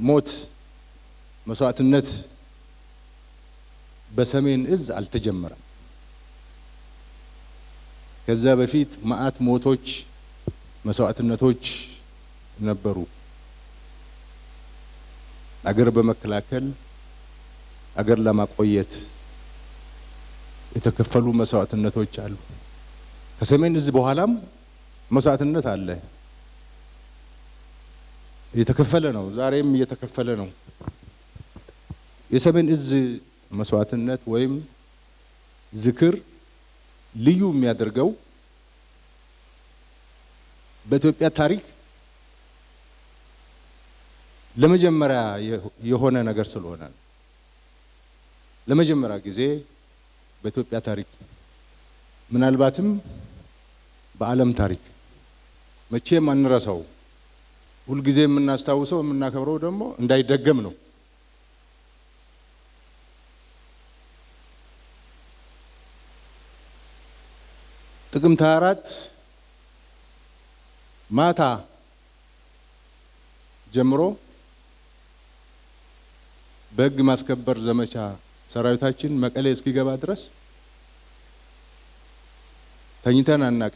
ሞት መስዋዕትነት በሰሜን እዝ አልተጀመረም። ከዛ በፊት ማአት ሞቶች መስዋዕትነቶች ነበሩ። አገር በመከላከል አገር ለማቆየት የተከፈሉ መስዋዕትነቶች አሉ። ከሰሜን እዝ በኋላም መስዋዕትነት አለ። እየተከፈለ ነው፣ ዛሬም እየተከፈለ ነው። የሰሜን እዝ መስዋዕትነት ወይም ዝክር ልዩ የሚያደርገው በኢትዮጵያ ታሪክ ለመጀመሪያ የሆነ ነገር ስለሆነ ነው። ለመጀመሪያ ጊዜ በኢትዮጵያ ታሪክ ምናልባትም በዓለም ታሪክ መቼም አንረሳው፣ ሁልጊዜ የምናስታውሰው የምናከብረው ደግሞ እንዳይደገም ነው። ጥቅምት 24 ማታ ጀምሮ በሕግ ማስከበር ዘመቻ ሰራዊታችን መቀሌ እስኪገባ ድረስ ተኝተን አናቅ።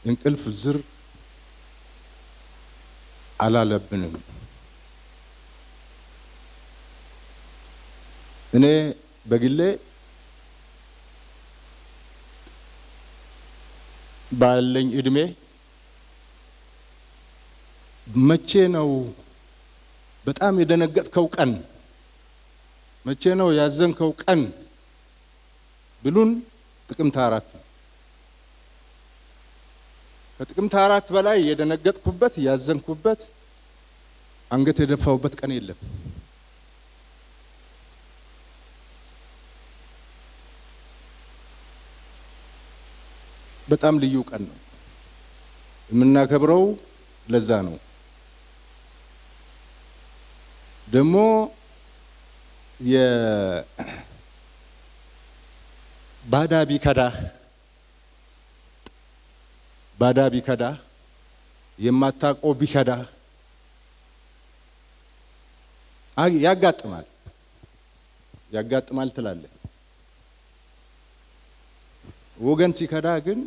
እንቅልፍ ዝር አላለብንም። እኔ በግሌ ባለኝ እድሜ መቼ ነው በጣም የደነገጥከው ቀን፣ መቼ ነው ያዘንከው ቀን ብሉን ጥቅምት 4 ነው። ከጥቅምት 4 በላይ የደነገጥኩበት ያዘንኩበት አንገት የደፋውበት ቀን የለም። በጣም ልዩ ቀን ነው የምናከብረው። ለዛ ነው ደግሞ ባዳ ቢከዳ የማታውቀው ቢከዳ ያጋጥማል ትላለህ። ወገን ሲከዳ ግን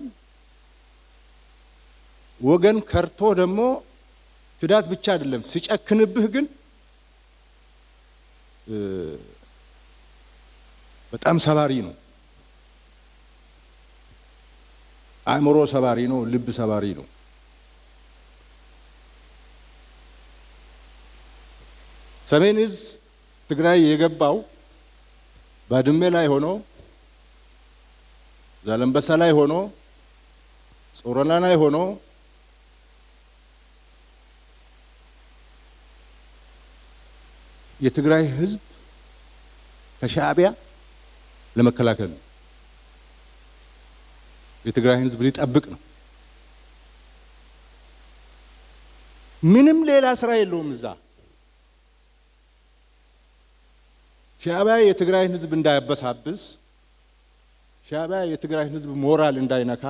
ወገን ከርቶ ደግሞ ክዳት ብቻ አይደለም ሲጨክንብህ ግን በጣም ሰባሪ ነው። አእምሮ ሰባሪ ነው። ልብ ሰባሪ ነው። ሰሜን እዝ ትግራይ የገባው ባድመ ላይ ሆኖ ዛላምበሳ ላይ ሆኖ ጾረና ላይ ሆኖ የትግራይ ህዝብ ከሻዕቢያ ለመከላከል ነው። የትግራይ ህዝብ ሊጠብቅ ነው። ምንም ሌላ ስራ የለውም። እዛ ሻዕቢያ የትግራይ ህዝብ እንዳያበሳብስ፣ ሻዕቢያ የትግራይ ህዝብ ሞራል እንዳይነካ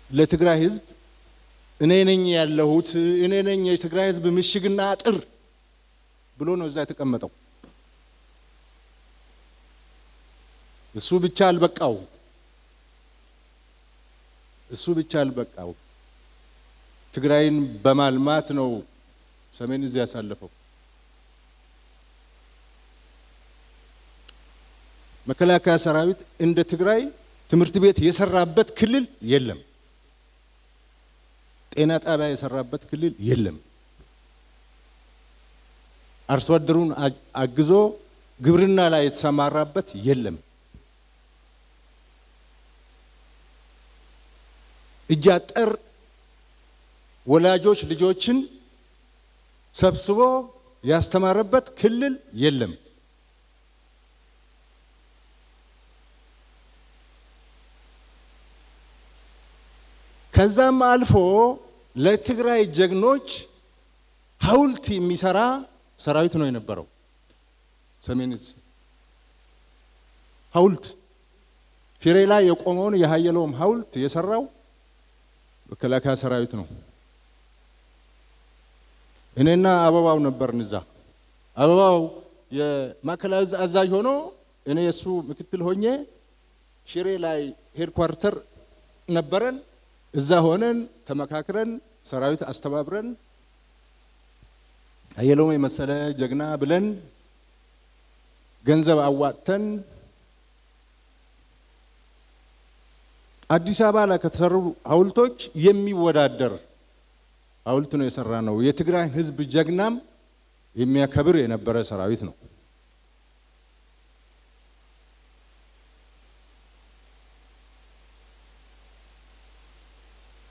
ለትግራይ ህዝብ እኔ ነኝ ያለሁት፣ እኔ ነኝ የትግራይ ህዝብ ምሽግና አጥር ብሎ ነው እዛ የተቀመጠው። እሱ ብቻ አልበቃው። ትግራይን በማልማት ነው ሰሜን እዝ ያሳለፈው። መከላከያ ሰራዊት እንደ ትግራይ ትምህርት ቤት የሰራበት ክልል የለም። ጤና ጣቢያ የሰራበት ክልል የለም። አርሶ አደሩን አግዞ ግብርና ላይ የተሰማራበት የለም። እጅ አጠር ወላጆች ልጆችን ሰብስቦ ያስተማረበት ክልል የለም። ከዛም አልፎ ለትግራይ ጀግኖች ሐውልት የሚሰራ ሰራዊት ነው የነበረው ሰሜን እዝ። ሐውልት ሽሬ ላይ የቆመውን የሃየሎም ሐውልት የሰራው መከላከያ ሰራዊት ነው። እኔና አበባው ነበርን እዛ። አበባው የማዕከላዊ ዕዝ አዛዥ ሆኖ እኔ የሱ ምክትል ሆኜ ሽሬ ላይ ሄድኳርተር ነበረን። እዛ ሆነን ተመካክረን ሰራዊት አስተባብረን ሃየሎም የመሰለ ጀግና ብለን ገንዘብ አዋጥተን አዲስ አበባ ላይ ከተሰሩ ሐውልቶች የሚወዳደር ሐውልት ነው የሰራነው። የትግራይ ህዝብ ጀግናም የሚያከብር የነበረ ሰራዊት ነው።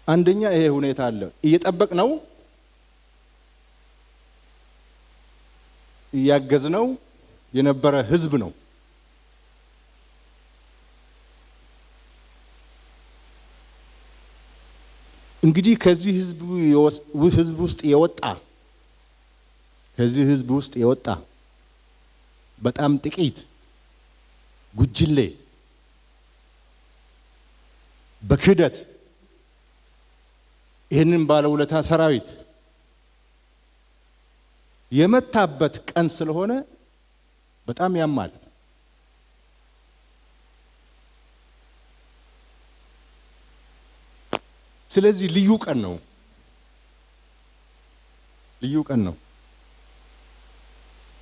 አንደኛ ይሄ ሁኔታ አለ። እየጠበቅነው እያገዝነው የነበረ ህዝብ ነው። እንግዲህ ከዚህ ህዝብ ውስጥ የወጣ በጣም ጥቂት ጉጅሌ በክህደት ይህንን ባለውለታ ሰራዊት የመታበት ቀን ስለሆነ በጣም ያማል። ስለዚህ ልዩ ቀን ነው።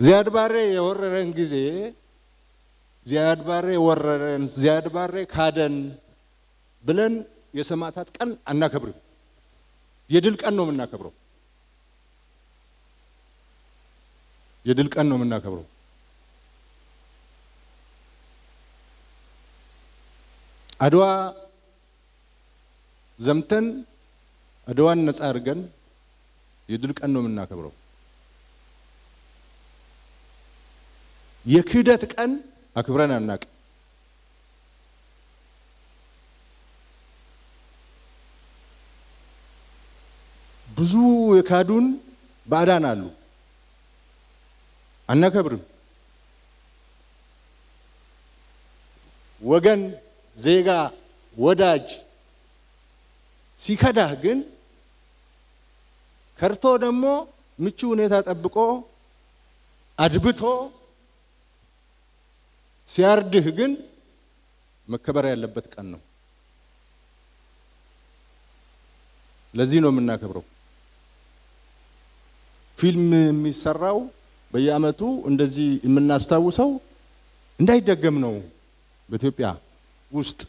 ዚያድ ባሬ የወረረን ጊዜ ዚያድ ባሬ ካደን ብለን የሰማዕታት ቀን አናከብርም። የድል ቀን ነው የምናከብረው። አድዋ ዘምተን አድዋን ነጻ አድርገን የድል ቀን ነው የምናከብረው። የክህደት ቀን አክብረን አናውቅም። ብዙ የካዱን ባዕዳን አሉ፣ አናከብርም። ወገን፣ ዜጋ፣ ወዳጅ ሲከዳህ ግን ከርቶ ደግሞ ምቹ ሁኔታ ጠብቆ አድብቶ ሲያርድህ ግን መከበር ያለበት ቀን ነው። ለዚህ ነው የምናከብረው። ፊልም የሚሰራው በየዓመቱ እንደዚህ የምናስታውሰው እንዳይደገም ነው። በኢትዮጵያ ውስጥ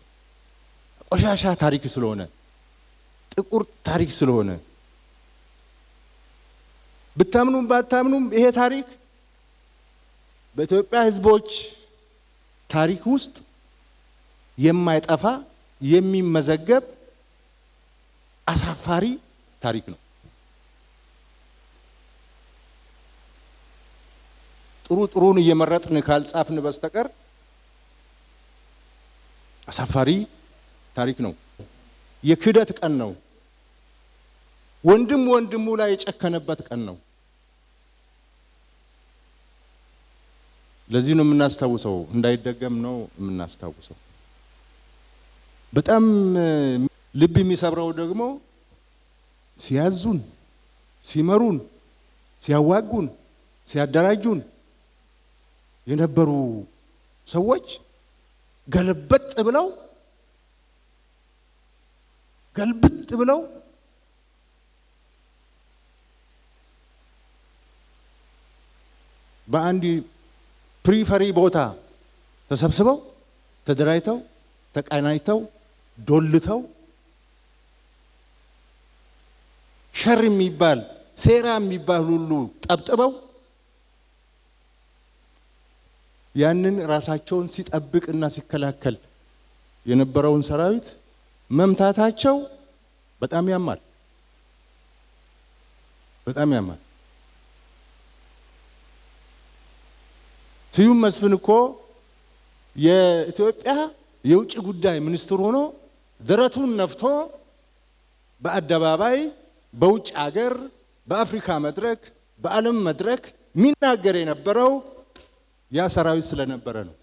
ቆሻሻ ታሪክ ስለሆነ፣ ጥቁር ታሪክ ስለሆነ ብታምኑም ባታምኑም ይሄ ታሪክ በኢትዮጵያ ሕዝቦች ታሪክ ውስጥ የማይጠፋ የሚመዘገብ አሳፋሪ ታሪክ ነው። ጥሩን እየመረጥን ካልጻፍን በስተቀር አሳፋሪ ታሪክ ነው። የክህደት ቀን ነው። ወንድም ወንድሙ ላይ የጨከነበት ቀን ነው። ለዚህ ነው የምናስታውሰው፣ እንዳይደገም ነው የምናስታውሰው። በጣም ልብ የሚሰብረው ደግሞ ሲያዙን፣ ሲመሩን፣ ሲያዋጉን፣ ሲያደራጁን የነበሩ ሰዎች ገልብጥ ብለው በአንድ ፕሪፈሪ ቦታ ተሰብስበው ተደራጅተው ተቀናጅተው ዶልተው ሸር የሚባል ሴራ የሚባል ሁሉ ጠብጥበው ያንን ራሳቸውን ሲጠብቅና ሲከላከል የነበረውን ሰራዊት መምታታቸው በጣም ያማል። ስዩም መስፍን እኮ የኢትዮጵያ የውጭ ጉዳይ ሚኒስትር ሆኖ ደረቱን ነፍቶ በአደባባይ በውጭ ሀገር፣ በአፍሪካ መድረክ፣ በዓለም መድረክ ሚናገር የነበረው ያ ሰራዊት ስለነበረ ነው።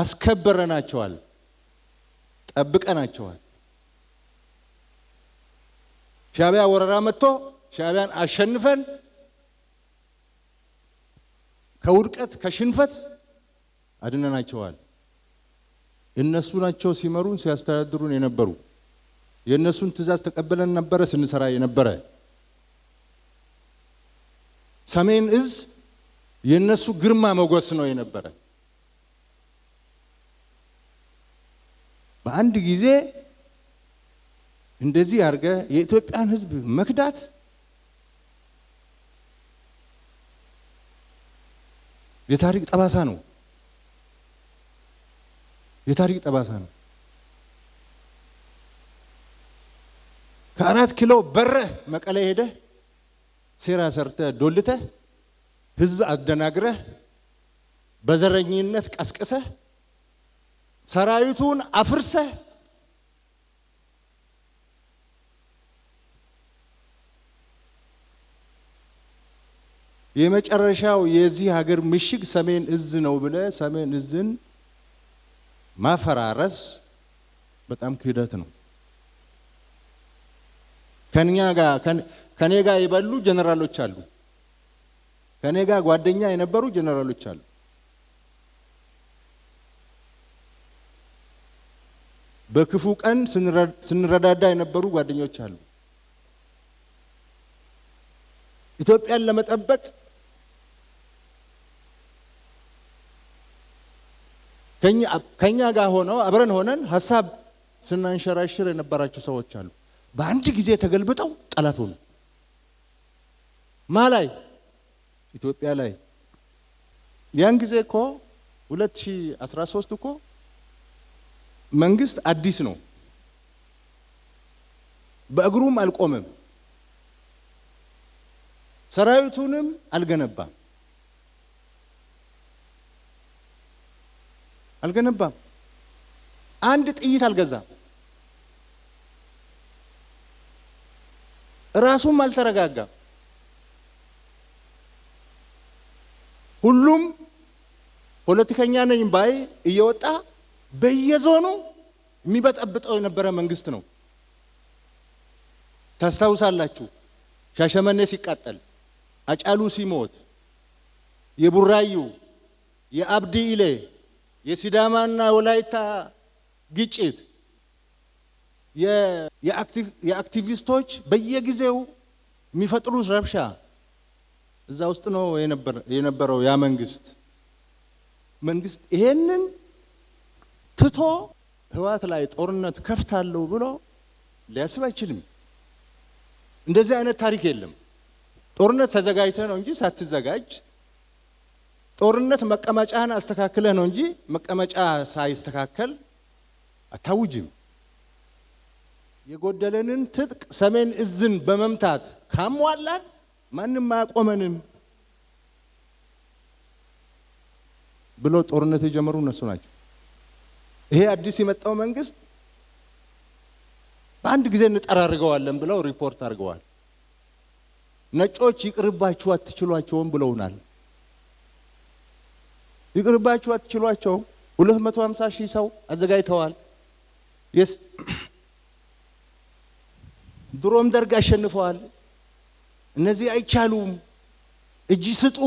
አስከበረናቸዋል፣ ጠብቀናቸዋል። ሻዕቢያ ወረራ መጥቶ ሻዕቢያን አሸንፈን ከውድቀት ከሽንፈት አድነናቸዋል። እነሱ ናቸው ሲመሩን ሲያስተዳድሩን የነበሩ። የእነሱን ትእዛዝ ተቀበለን ነበረ ስንሰራ የነበረ። ሰሜን እዝ የእነሱ ግርማ ሞገስ ነው የነበረ። በአንድ ጊዜ እንደዚህ አድርገ የኢትዮጵያን ሕዝብ መክዳት የታሪክ ጠባሳ ነው። የታሪክ ጠባሳ ነው። ከ4 ኪሎ በረህ መቀሌ ሄደህ ሴራ ሰርተህ ዶልተህ ሕዝብ አደናግረህ በዘረኝነት ቀስቅሰህ ሰራዊቱን አፍርሰህ የመጨረሻው የዚህ ሀገር ምሽግ ሰሜን እዝ ነው ብለህ ሰሜን እዝን ማፈራረስ በጣም ክህደት ነው። ከኔ ጋር የበሉ ጀነራሎች አሉ። ከኔ ጋር ጓደኛ የነበሩ ጀነራሎች አሉ። በክፉ ቀን ስንረዳዳ የነበሩ ጓደኞች አሉ። ኢትዮጵያን ለመጠበቅ ከኛ ጋር ሆነው አብረን ሆነን ሀሳብ ስናንሸራሽር የነበራቸው ሰዎች አሉ። በአንድ ጊዜ ተገልብጠው ጠላት ሆኑ። ላይ ኢትዮጵያ ላይ ያን ጊዜ እኮ 2013 እኮ መንግስት አዲስ ነው። በእግሩም አልቆመም። ሰራዊቱንም አልገነባም። አንድ ጥይት አልገዛም። ራሱም አልተረጋጋም። ሁሉም ፖለቲከኛ ነኝ ባይ እየወጣ በየዞኑ የሚበጠብጠው የነበረ መንግስት ነው። ታስታውሳላችሁ? ሻሸመኔ ሲቃጠል፣ አጫሉ ሲሞት፣ የቡራዩ የአብዲ ኢሌ የሲዳማና ወላይታ ግጭት፣ የአክቲቪስቶች በየጊዜው የሚፈጥሩት ረብሻ እዛ ውስጥ ነው የነበረው። ያ መንግስት ይሄንን ትቶ ህወሓት ላይ ጦርነት ከፍታለሁ ብሎ ሊያስብ አይችልም። እንደዚህ አይነት ታሪክ የለም። ጦርነት ተዘጋጅተህ ነው እንጂ ሳትዘጋጅ፣ ጦርነት መቀመጫህን አስተካክለህ ነው እንጂ መቀመጫ ሳይስተካከል አታውጅም። የጎደለንን ትጥቅ ሰሜን እዝን በመምታት ካሟላን ማንም አያቆመንም ብሎ ጦርነት የጀመሩ እነሱ ናቸው። ይሄ አዲስ የመጣው መንግስት በአንድ ጊዜ እንጠራርገዋለን ብለው ሪፖርት አድርገዋል። ነጮች ይቅርባችሁ አትችሏቸውም ብለውናል። ይቅርባችሁ አትችሏቸውም። 250 ሺህ ሰው አዘጋጅተዋል። ድሮም ደርግ አሸንፈዋል። እነዚህ አይቻሉም፣ እጅ ስጡ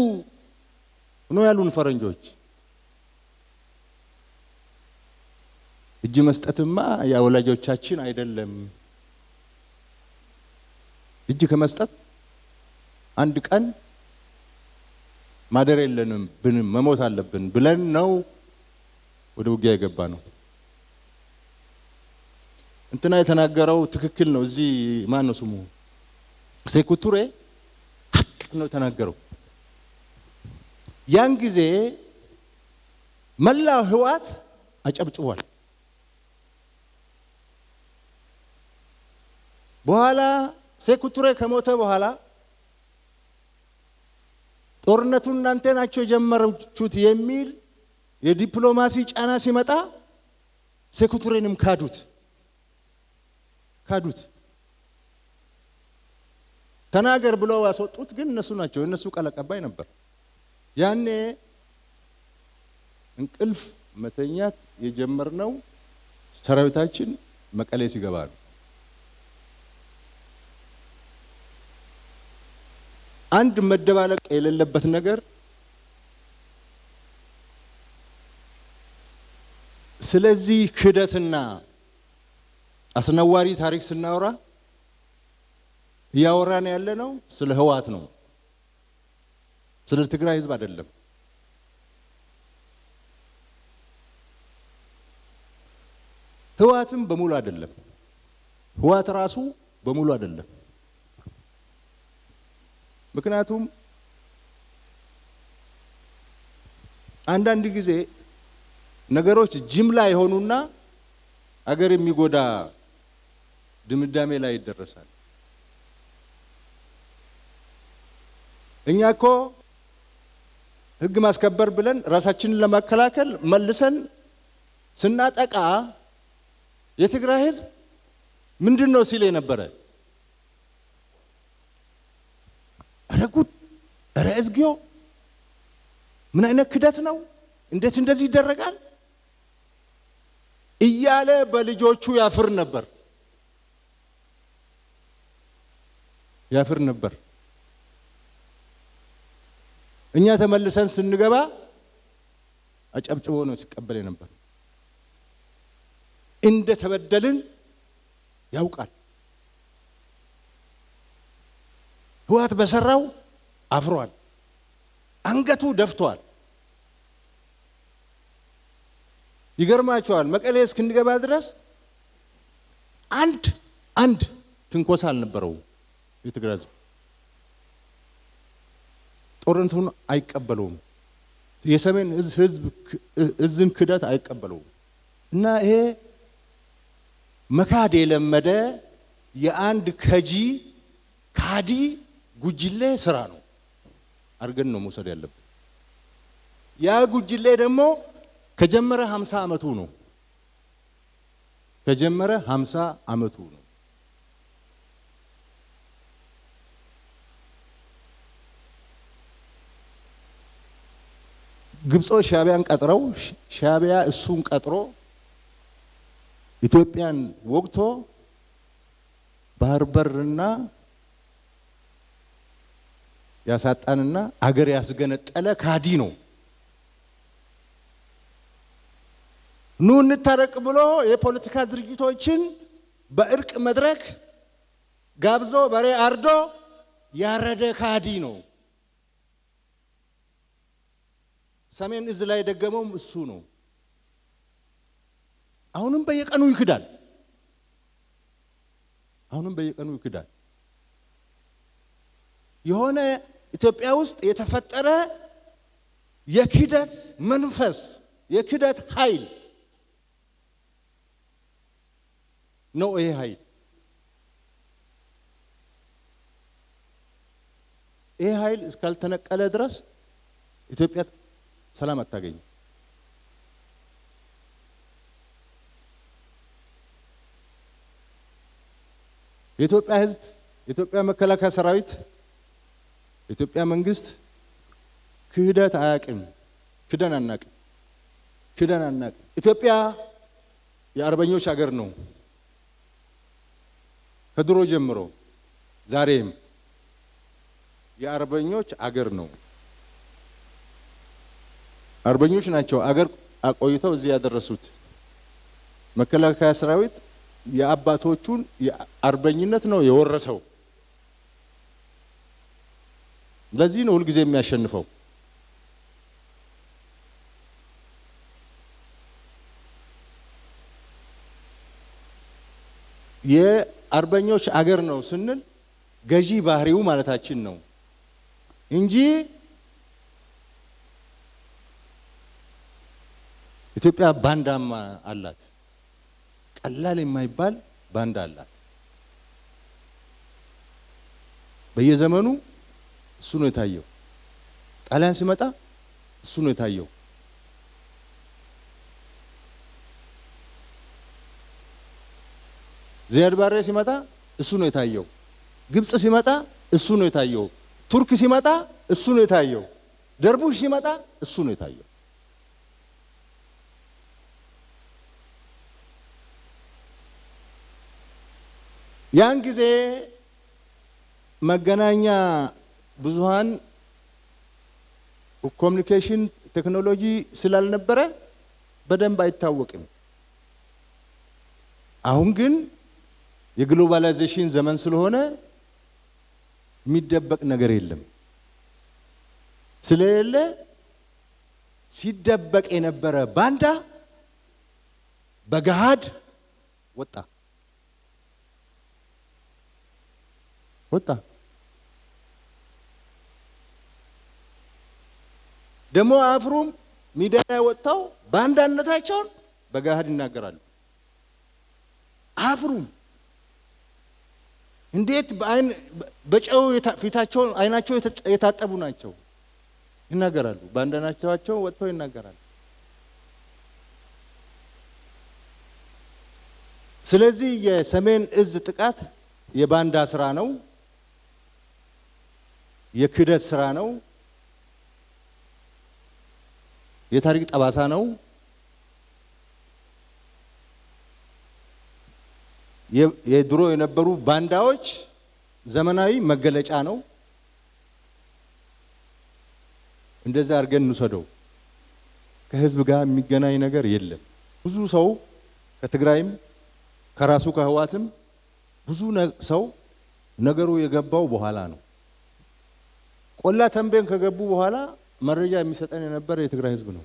ነው ያሉን ፈረንጆች። እጅ መስጠትማ የወላጆቻችን አይደለም። እጅ ከመስጠት አንድ ቀን ማደር የለንም ብንም መሞት አለብን ብለን ነው ወደ ውጊያ የገባ ነው። እንትና የተናገረው ትክክል ነው። እዚህ ማን ነው ስሙ? ሴኩቱሬ ሀቅ ነው የተናገረው። ያን ጊዜ መላው ህወሓት አጨብጭቧል። በኋላ ሴኩቱሬ ከሞተ በኋላ ጦርነቱን እናንተ ናችሁ የጀመራችሁት የሚል የዲፕሎማሲ ጫና ሲመጣ ሴኩቱሬንም ካዱት። ተናገር ብለው ያስወጡት ግን እነሱ ናቸው። እነሱ ቃል አቀባይ ነበር። ያኔ እንቅልፍ መተኛት የጀመርነው ሰራዊታችን መቀሌ ሲገባ ነው። አንድ መደባለቅ የሌለበት ነገር ስለዚህ ክህደትና አስነዋሪ ታሪክ ስናወራ እያወራን ያለነው ስለ ህወሓት ነው፣ ስለ ትግራይ ህዝብ አይደለም። ህወሓትም በሙሉ አይደለም፣ ህወሓት ራሱ በሙሉ አይደለም። ምክንያቱም አንዳንድ ጊዜ ነገሮች ጅምላ የሆኑና አገር የሚጎዳ ድምዳሜ ላይ ይደረሳል። እኛ እኮ ህግ ማስከበር ብለን ራሳችንን ለማከላከል መልሰን ስናጠቃ የትግራይ ህዝብ ምንድነው ሲል የነበረ? ኧረ ጉድ፣ ኧረ እዝጊዮ፣ ምን አይነት ክደት ነው? እንዴት እንደዚህ ይደረጋል? እያለ በልጆቹ ያፍር ነበር። እኛ ተመልሰን ስንገባ አጨብጭቦ ነው ሲቀበል ነበር። እንደ ተበደልን ያውቃል። ህወሓት በሰራው አፍሯል፣ አንገቱ ደፍቷል። ይገርማቸዋል። መቀሌ እስክንገባ ድረስ አንድ ትንኮሳ አልነበረው። የትግራይ ህዝብ ጦርነቱን አይቀበለውም። የሰሜን ህዝብ እዝን ክደት አይቀበለውም። እና ይሄ መካድ የለመደ የአንድ ካዲ ጉጅሌ ስራ ነው አድርገን ነው መውሰድ ያለብን። ያ ጉጅሌ ደግሞ ከጀመረ 50 ዓመቱ ነው። ከጀመረ 50 ዓመቱ ነው። ግብጾች ሻዕቢያን ቀጥረው ሻዕቢያ እሱን ቀጥሮ ኢትዮጵያን ወግቶ ባህር በርና ያሳጣንና አገር ያስገነጠለ ካዲ ነው። ኑ እንታረቅ ብሎ የፖለቲካ ድርጅቶችን በእርቅ መድረክ ጋብዞ በሬ አርዶ ያረደ ካዲ ነው። ሰሜን እዝ ላይ ደገመውም እሱ ነው። አሁንም በየቀኑ ይክዳል። የሆነ ኢትዮጵያ ውስጥ የተፈጠረ የክደት መንፈስ፣ የክደት ኃይል ነው። ይሄ ኃይል እስካልተነቀለ ድረስ ኢትዮጵያ ሰላም አታገኝም። የኢትዮጵያ ህዝብ፣ የኢትዮጵያ መከላከያ ሰራዊት፣ የኢትዮጵያ መንግስት ክህደት አያውቅም። ክደን አናውቅም። ኢትዮጵያ የአርበኞች ሀገር ነው። ከድሮ ጀምሮ ዛሬም የአርበኞች አገር ነው። አርበኞች ናቸው አገር አቆይተው እዚህ ያደረሱት። መከላከያ ሰራዊት የአባቶቹን የአርበኝነት ነው የወረሰው። ለዚህ ነው ሁልጊዜ የሚያሸንፈው። የአርበኞች አገር ነው ስንል ገዢ ባህሪው ማለታችን ነው እንጂ ኢትዮጵያ ባንዳማ አላት። ቀላል የማይባል ባንዳ አላት። በየዘመኑ እሱ ነው የታየው። ጣሊያን ሲመጣ እሱ ነው የታየው። ዚያድ ባሬ ሲመጣ እሱ ነው የታየው። ግብጽ ሲመጣ እሱ ነው የታየው። ቱርክ ሲመጣ እሱ ነው የታየው። ደርቡሽ ሲመጣ እሱ ነው የታየው። ያን ጊዜ መገናኛ ብዙሃን ኮሙኒኬሽን ቴክኖሎጂ ስላልነበረ በደንብ አይታወቅም። አሁን ግን የግሎባላይዜሽን ዘመን ስለሆነ የሚደበቅ ነገር የለም። ስለሌለ ሲደበቅ የነበረ ባንዳ በገሃድ ወጣ። ደሞ አፍሩም ሚዲያ ላይ ወጣው ባንዳነታቸውን በገሃድ ይናገራሉ። አፍሩም እንዴት በጨው ፊታቸው አይናቸው የታጠቡ ናቸው ይናገራሉ። ባንዳነታቸው ወጥተው ይናገራሉ። ስለዚህ የሰሜን እዝ ጥቃት የባንዳ ስራ ነው፣ የክደት ስራ ነው፣ የታሪክ ጠባሳ ነው። የድሮ የነበሩ ባንዳዎች ዘመናዊ መገለጫ ነው። እንደዛ አድርገን እንውሰደው። ከህዝብ ጋር የሚገናኝ ነገር የለም። ብዙ ሰው ከትግራይም ከራሱ ከህዋትም ብዙ ሰው ነገሩ የገባው በኋላ ነው። ቆላ ተንቤን ከገቡ በኋላ መረጃ የሚሰጠን የነበረ የትግራይ ህዝብ ነው።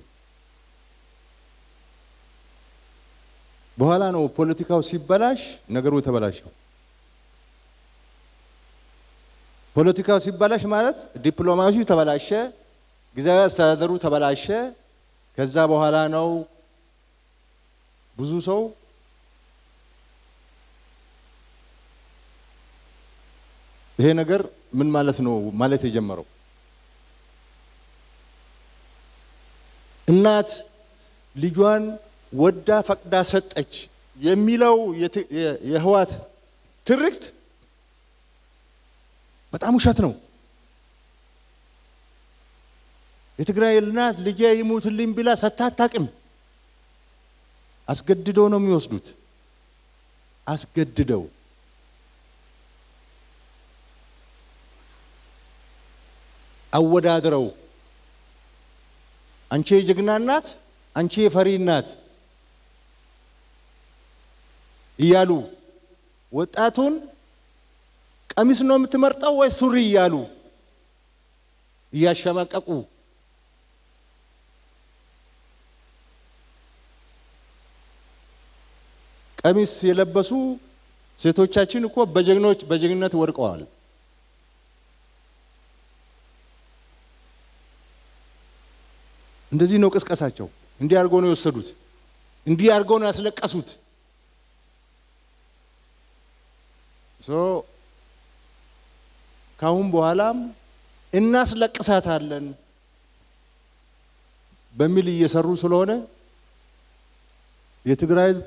በኋላ ነው ፖለቲካው ሲበላሽ ነገሩ ተበላሸው። ፖለቲካው ሲበላሽ ማለት ዲፕሎማሲው ተበላሸ፣ ጊዜያዊ አስተዳደሩ ተበላሸ። ከዛ በኋላ ነው ብዙ ሰው ይሄ ነገር ምን ማለት ነው ማለት የጀመረው። እናት ልጇን ወዳ ፈቅዳ ሰጠች የሚለው የህዋት ትርክት በጣም ውሸት ነው። የትግራይ እናት ልጄ ይሙትልኝ ብላ ሰታታቅም። አስገድደው ነው የሚወስዱት። አስገድደው አወዳድረው አንቺ የጀግና እናት፣ አንቺ የፈሪ እናት እያሉ ወጣቱን ቀሚስ ነው የምትመርጠው ወይ ሱሪ እያሉ እያሸማቀቁ ቀሚስ የለበሱ ሴቶቻችን እኮ በጀግንነት ወድቀዋል። እንደዚህ ነው ቅስቀሳቸው። እንዲህ አድርገው ነው የወሰዱት። እንዲህ አድርገው ነው ያስለቀሱት። ካሁን በኋላም እናስለቅሳታለን በሚል እየሰሩ ስለሆነ የትግራይ ህዝብ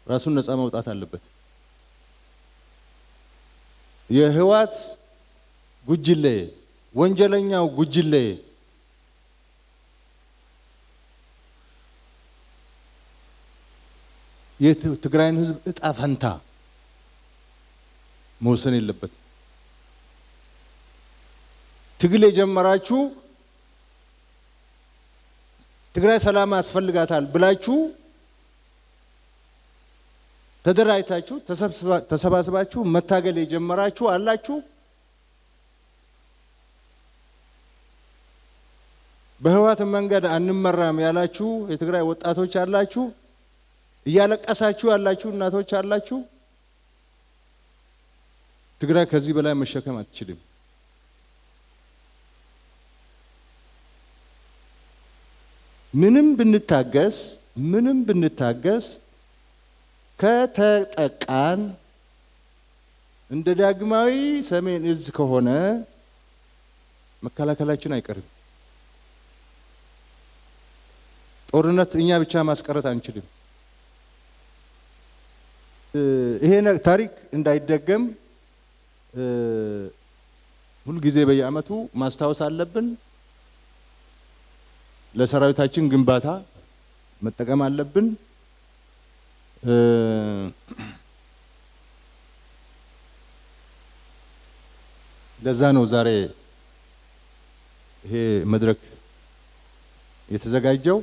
ራሱን ነፃ ማውጣት አለበት። የህዋት ጉጅሌ ወንጀለኛው ጉጅሌ የትግራይን ህዝብ እጣ ፈንታ መወሰን የለበት። ትግል የጀመራችሁ ትግራይ ሰላም ያስፈልጋታል ብላችሁ ተደራጅታችሁ ተሰባስባችሁ መታገል የጀመራችሁ አላችሁ። በህዋት መንገድ አንመራም ያላችሁ የትግራይ ወጣቶች አላችሁ። እያለቀሳችሁ ያላችሁ እናቶች አላችሁ። ትግራይ ከዚህ በላይ መሸከም አትችልም። ምንም ብንታገስ ከተጠቃን እንደ ዳግማዊ ሰሜን እዝ ከሆነ መከላከላችን አይቀርም። ጦርነት እኛ ብቻ ማስቀረት አንችልም። ይሄ ታሪክ እንዳይደገም ሁሉ ጊዜ በየአመቱ ማስታወስ አለብን። ለሰራዊታችን ግንባታ መጠቀም አለብን። ለዛ ነው ዛሬ ይሄ መድረክ የተዘጋጀው።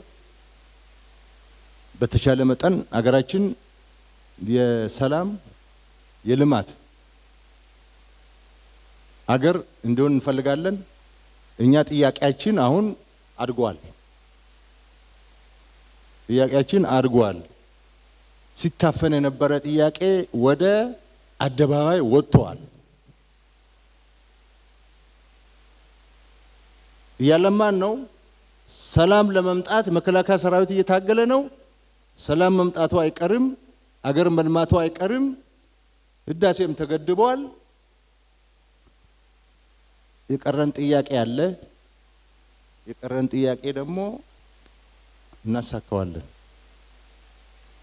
በተቻለ መጠን አገራችን የሰላም የልማት አገር እንዲሆን እንፈልጋለን። እኛ ጥያቄያችን አሁን አድጓል። ጥያቄያችን አድጓል። ሲታፈን የነበረ ጥያቄ ወደ አደባባይ ወጥቷል። እያለማን ነው። ሰላም ለመምጣት መከላከያ ሰራዊት እየታገለ ነው። ሰላም መምጣቱ አይቀርም። አገር መልማቱ አይቀርም። ህዳሴም ተገድቧል። የቀረን ጥያቄ አለ። የቀረን ጥያቄ ደግሞ እናሳካዋለን።